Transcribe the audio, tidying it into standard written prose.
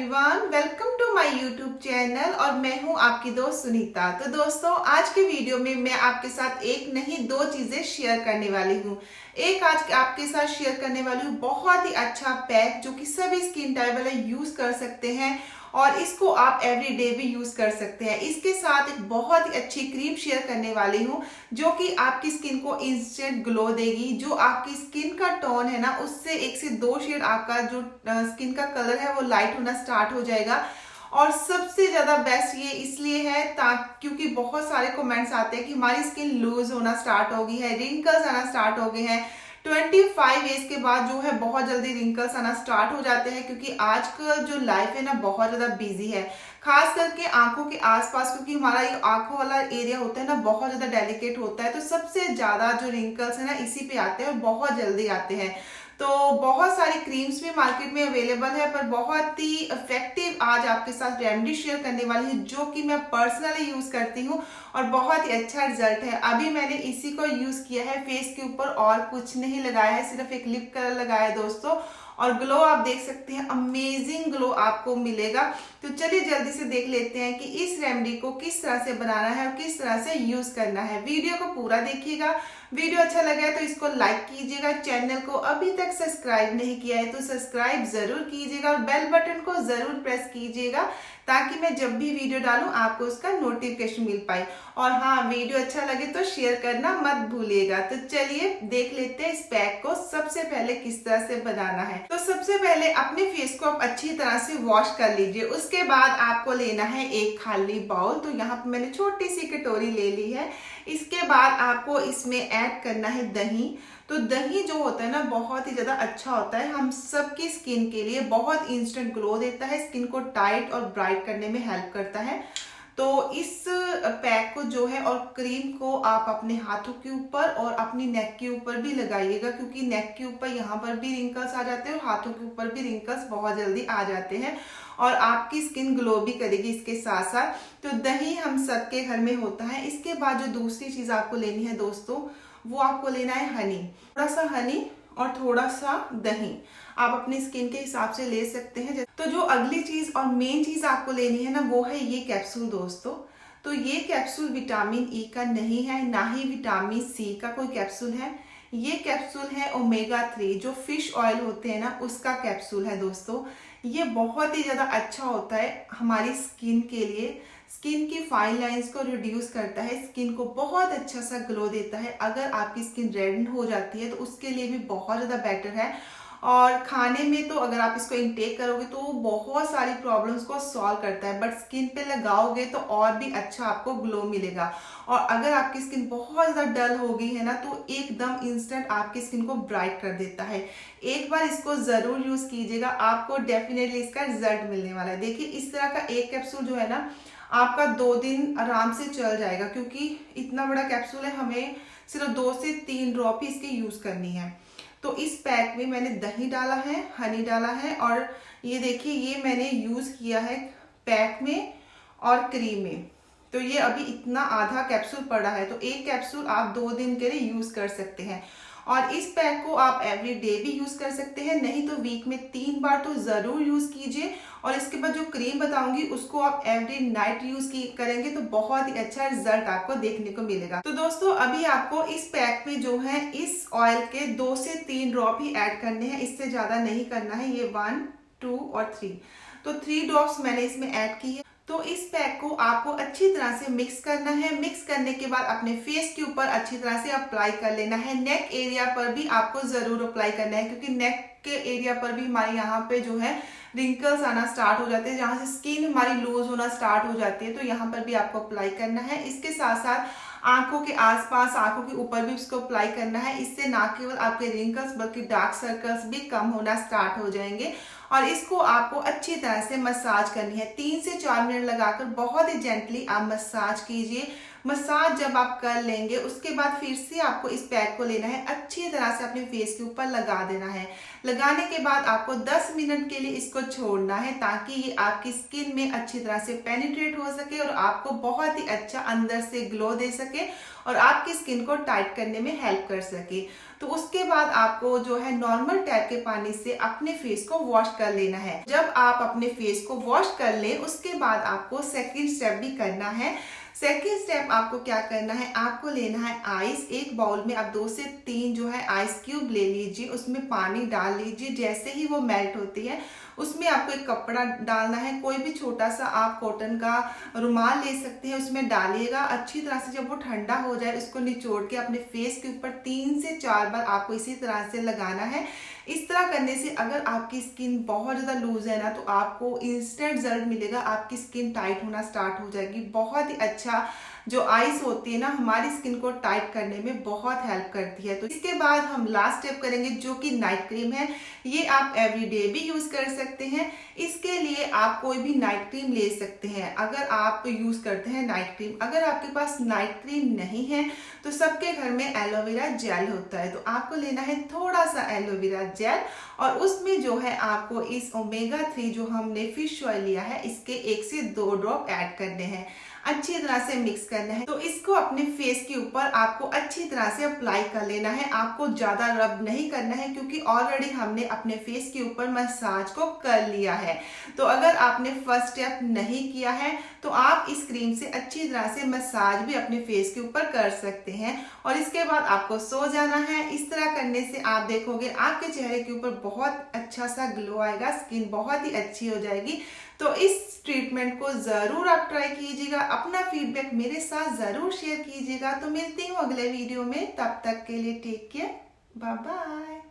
Everyone, welcome to my YouTube channel और मैं हूं आपकी दोस्त सुनीता। तो दोस्तों, आज के वीडियो में मैं आपके साथ एक नहीं दो चीजें शेयर करने वाली हूं। एक आज आपके साथ शेयर करने वाली हूं बहुत ही अच्छा पैक जो कि सभी स्किन टाइप वाले यूज कर सकते हैं और इसको आप एवरी डे भी यूज कर सकते हैं। इसके साथ एक बहुत ही अच्छी क्रीम शेयर करने वाली हूँ जो कि आपकी स्किन को इंस्टेंट ग्लो देगी। जो आपकी स्किन का टोन है ना, उससे 1 से 2 शेड आपका जो स्किन का कलर है वो लाइट होना स्टार्ट हो जाएगा। और सबसे ज्यादा बेस्ट ये इसलिए है क्योंकि बहुत सारे कमेंट्स आते हैं कि हमारी स्किन लूज होना स्टार्ट हो गई है, रिंकल्स आना स्टार्ट हो गए हैं। 25 एज के बाद जो है बहुत जल्दी रिंकल्स आना स्टार्ट हो जाते हैं, क्योंकि आजकल जो लाइफ है ना बहुत ज्यादा बिजी है, खास करके आंखों के आसपास, क्योंकि हमारा ये आंखों वाला एरिया होता है ना बहुत ज्यादा डेलिकेट होता है। तो सबसे ज्यादा जो रिंकल्स है ना इसी पे आते हैं और बहुत जल्दी आते हैं। तो बहुत सारी क्रीम्स भी मार्केट में अवेलेबल है, पर बहुत ही इफेक्टिव आज आपके साथ रेमेडी शेयर करने वाली है जो कि मैं पर्सनली यूज करती हूँ और बहुत ही अच्छा रिजल्ट है। अभी मैंने इसी को यूज किया है फेस के ऊपर और कुछ नहीं लगाया है, सिर्फ एक लिप कलर लगाया है दोस्तों, और ग्लो आप देख सकते हैं, अमेजिंग ग्लो आपको मिलेगा। तो चलिए जल्दी से देख लेते हैं कि इस रेमेडी को किस तरह से बनाना है और किस तरह से यूज करना है। वीडियो को पूरा देखिएगा। वीडियो अच्छा लगा है तो इसको लाइक कीजिएगा। चैनल को अभी तक सब्सक्राइब नहीं किया है तो सब्सक्राइब जरूर कीजिएगा और बेल बटन को जरूर प्रेस कीजिएगा ताकि मैं जब भी वीडियो डालूं आपको उसका नोटिफिकेशन मिल पाए। और हाँ, वीडियो अच्छा लगे तो शेयर करना मत भूलिएगा। तो चलिए देख लेते हैं इस पैक को सबसे पहले किस तरह से बनाना है। तो सबसे पहले अपने फेस को आप अच्छी तरह से वॉश कर लीजिए। उसके बाद आपको लेना है एक खाली बाउल। तो यहाँ पे मैंने छोटी सी कटोरी ले ली है। इसके बाद आपको इसमें ऐड करना है दही। तो दही जो होता है ना बहुत ही ज्यादा अच्छा होता है, हम सबकी स्किन के लिए बहुत इंस्टेंट ग्लो देता है, स्किन को टाइट और ब्राइट करने में हेल्प करता है। तो इस पैक को जो है और क्रीम को आप अपने हाथों के ऊपर और अपनी नेक के ऊपर भी लगाइएगा, क्योंकि नेक के ऊपर यहाँ पर भी रिंकल्स आ जाते हैं और हाथों के ऊपर भी रिंकल्स बहुत जल्दी आ जाते हैं और आपकी स्किन ग्लो भी करेगी इसके साथ साथ। तो दही हम सबके घर में होता है। इसके बाद जो दूसरी चीज आपको लेनी है दोस्तों, वो आपको लेना है हनी। थोड़ा सा हनी और थोड़ा सा दही आप अपनी स्किन के हिसाब से ले सकते हैं। तो जो अगली चीज और मेन चीज आपको लेनी है ना, वो है ये कैप्सूल दोस्तों। तो ये कैप्सूल विटामिन ई का नहीं है, ना ही विटामिन सी का कोई कैप्सूल है। ये कैप्सूल है ओमेगा 3 जो फिश ऑयल होते हैं ना उसका कैप्सूल है दोस्तों। ये बहुत ही ज्यादा अच्छा होता है हमारी स्किन के लिए। स्किन की फाइन लाइंस को रिड्यूस करता है, स्किन को बहुत अच्छा सा ग्लो देता है। अगर आपकी स्किन रेड हो जाती है तो उसके लिए भी बहुत ज्यादा बेटर है। और खाने में तो अगर आप इसको इनटेक करोगे तो वो बहुत सारी प्रॉब्लम्स को सॉल्व करता है, बट स्किन पे लगाओगे तो और भी अच्छा आपको ग्लो मिलेगा। और अगर आपकी स्किन बहुत ज्यादा डल हो गई है ना तो एकदम इंस्टेंट आपकी स्किन को ब्राइट कर देता है। एक बार इसको जरूर यूज कीजिएगा, आपको डेफिनेटली इसका रिजल्ट मिलने वाला है। देखिए इस तरह का एक कैप्सूल जो है ना आपका 2 दिन आराम से चल जाएगा, क्योंकि इतना बड़ा कैप्सूल है, हमें सिर्फ 2 से 3 ड्रॉप ही इसकी यूज करनी है। तो इस पैक में मैंने दही डाला है, हनी डाला है और ये देखिए ये मैंने यूज किया है पैक में और क्रीम में। तो ये अभी इतना आधा कैप्सूल पड़ा है, तो एक कैप्सूल आप 2 दिन के लिए यूज कर सकते हैं। और इस पैक को आप एवरी डे भी यूज कर सकते हैं, नहीं तो वीक में 3 बार तो जरूर यूज कीजिए। और इसके बाद जो क्रीम बताऊंगी उसको आप एवरी नाइट यूज करेंगे तो बहुत ही अच्छा रिजल्ट आपको देखने को मिलेगा। तो दोस्तों अभी आपको इस पैक में जो है इस ऑयल के 2 से 3 ड्रॉप ही ऐड करने हैं, इससे ज्यादा नहीं करना है। ये 1, 2 और 3, तो 3 ड्रॉप्स मैंने इसमें ऐड की है। तो इस पैक को आपको अच्छी तरह से मिक्स करना है। मिक्स करने के बाद अपने फेस के ऊपर अच्छी तरह से अप्लाई कर लेना है। नेक एरिया पर भी आपको जरूर अप्लाई करना है, क्योंकि नेक के एरिया पर भी हमारे यहाँ पे जो है रिंकल्स आना स्टार्ट हो जाते हैं, जहाँ से स्किन हमारी लूज होना स्टार्ट हो जाती है, तो यहाँ पर भी आपको अप्लाई करना है। इसके साथ साथ आंखों के आसपास, आंखों के ऊपर भी इसको अप्लाई करना है। इससे ना केवल आपके रिंकल्स बल्कि डार्क सर्कल्स भी कम होना स्टार्ट हो जाएंगे। और इसको आपको अच्छी तरह से मसाज करनी है। 3 से 4 मिनट लगाकर बहुत ही जेंटली आप मसाज कीजिए। मसाज जब आप कर लेंगे उसके बाद फिर से आपको इस पैक को लेना है, अच्छी तरह से अपने फेस के ऊपर लगा देना है। लगाने के बाद आपको 10 मिनट के लिए इसको छोड़ना है ताकि ये आपकी स्किन में अच्छी तरह से पेनिट्रेट हो सके और आपको बहुत ही अच्छा अंदर से ग्लो दे सके और आपकी स्किन को टाइट करने में हेल्प कर सके। तो उसके बाद आपको जो है नॉर्मल टैप के पानी से अपने फेस को वॉश कर लेना है। जब आप अपने फेस को वॉश कर लें उसके बाद आपको सेकंड स्टेप भी करना है। सेकेंड स्टेप आपको क्या करना है, आपको लेना है आइस। एक बाउल में आप 2 से 3 जो है आइस क्यूब ले लीजिए, उसमें पानी डाल लीजिए। जैसे ही वो मेल्ट होती है उसमें आपको एक कपड़ा डालना है, कोई भी छोटा सा आप कॉटन का रुमाल ले सकते हैं, उसमें डालिएगा। अच्छी तरह से जब वो ठंडा हो जाए उसको निचोड़ के अपने फेस के ऊपर 3 से 4 बार आपको इसी तरह से लगाना है। इस तरह करने से अगर आपकी स्किन बहुत ज़्यादा लूज है ना तो आपको इंस्टेंट रिजल्ट मिलेगा, आपकी स्किन टाइट होना स्टार्ट हो जाएगी। बहुत ही अच्छा जो आइस होती है ना हमारी स्किन को टाइट करने में बहुत हेल्प करती है। तो इसके बाद हम लास्ट स्टेप करेंगे जो कि नाइट क्रीम है। ये आप एवरीडे भी यूज कर सकते हैं। इसके लिए आप कोई भी नाइट क्रीम ले सकते हैं अगर आप यूज करते हैं नाइट क्रीम। अगर आपके पास नाइट क्रीम नहीं है तो सबके घर में एलोवेरा जेल होता है, तो आपको लेना है थोड़ा सा एलोवेरा जेल और उसमें जो है आपको इस ओमेगा 3 जो हमने फिश ऑयल लिया है इसके 1 से 2 ड्रॉप ऐड करने हैं। अच्छी तरह से मिक्स करना है। तो इसको अपने फेस के ऊपर आपको अच्छी तरह से अप्लाई कर लेना है। आपको ज्यादा रब नहीं करना है क्योंकि ऑलरेडी हमने अपने फेस के ऊपर मसाज को कर लिया है। तो अगर आपने फर्स्ट स्टेप नहीं किया है तो आप इस क्रीम से अच्छी तरह से मसाज भी अपने फेस के ऊपर कर सकते हैं और इसके बाद आपको सो जाना है। इस तरह करने से आप देखोगे आपके चेहरे के ऊपर बहुत अच्छा सा ग्लो आएगा, स्किन बहुत ही अच्छी हो जाएगी। तो इस ट्रीटमेंट को जरूर आप ट्राई कीजिएगा, अपना फीडबैक मेरे साथ जरूर शेयर कीजिएगा। तो मिलती हूँ अगले वीडियो में, तब तक के लिए टेक केयर, बाय बाय।